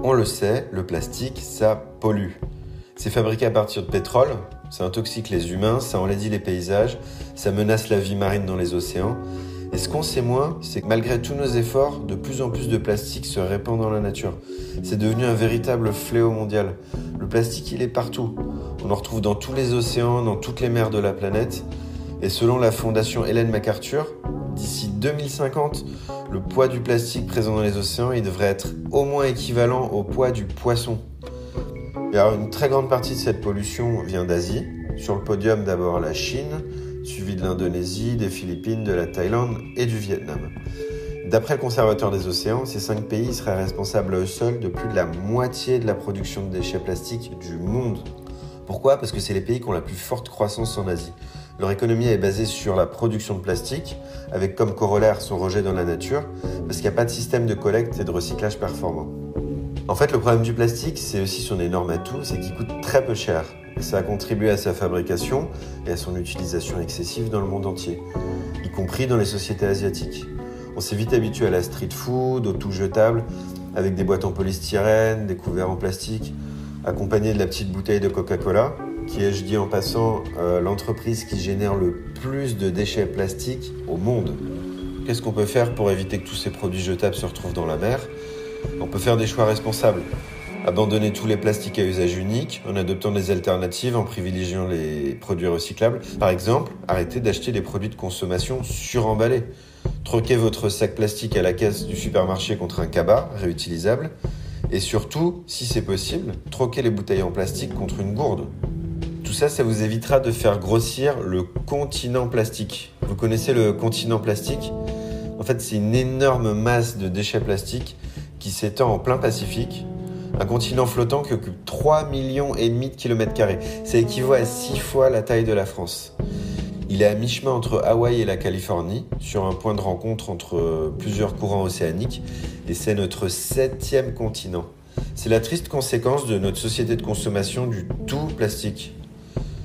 On le sait, le plastique, ça pollue. C'est fabriqué à partir de pétrole, ça intoxique les humains, ça enlaidit les paysages, ça menace la vie marine dans les océans. Et ce qu'on sait moins, c'est que malgré tous nos efforts, de plus en plus de plastique se répand dans la nature. C'est devenu un véritable fléau mondial. Le plastique, il est partout. On en retrouve dans tous les océans, dans toutes les mers de la planète. Et selon la fondation Ellen MacArthur, d'ici 2050, le poids du plastique présent dans les océans, il devrait être au moins équivalent au poids du poisson. Et alors, une très grande partie de cette pollution vient d'Asie. Sur le podium, d'abord la Chine, suivi de l'Indonésie, des Philippines, de la Thaïlande et du Vietnam. D'après le Conservatoire des océans, ces 5 pays seraient responsables eux seuls de plus de la moitié de la production de déchets plastiques du monde. Pourquoi ? Parce que c'est les pays qui ont la plus forte croissance en Asie. Leur économie est basée sur la production de plastique, avec comme corollaire son rejet dans la nature, parce qu'il n'y a pas de système de collecte et de recyclage performant. En fait, le problème du plastique, c'est aussi son énorme atout, c'est qu'il coûte très peu cher. Et ça a contribué à sa fabrication et à son utilisation excessive dans le monde entier, y compris dans les sociétés asiatiques. On s'est vite habitué à la street food, au tout jetable, avec des boîtes en polystyrène, des couverts en plastique, accompagnés de la petite bouteille de Coca-Cola, qui est, je dis en passant, l'entreprise qui génère le plus de déchets plastiques au monde. Qu'est-ce qu'on peut faire pour éviter que tous ces produits jetables se retrouvent dans la mer ? On peut faire des choix responsables. Abandonner tous les plastiques à usage unique en adoptant des alternatives, en privilégiant les produits recyclables. Par exemple, arrêtez d'acheter des produits de consommation suremballés. Troquez votre sac plastique à la caisse du supermarché contre un cabas réutilisable. Et surtout, si c'est possible, troquez les bouteilles en plastique contre une gourde. Tout ça, ça vous évitera de faire grossir le continent plastique. Vous connaissez le continent plastique ? En fait, c'est une énorme masse de déchets plastiques qui s'étend en plein Pacifique. Un continent flottant qui occupe 3,5 millions de kilomètres carrés. Ça équivaut à 6 fois la taille de la France. Il est à mi-chemin entre Hawaï et la Californie, sur un point de rencontre entre plusieurs courants océaniques, et c'est notre 7e continent. C'est la triste conséquence de notre société de consommation du tout plastique.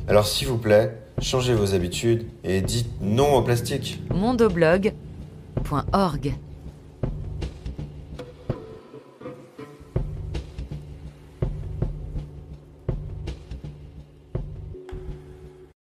Alors s'il vous plaît, changez vos habitudes et dites non au plastique. mondoblog.org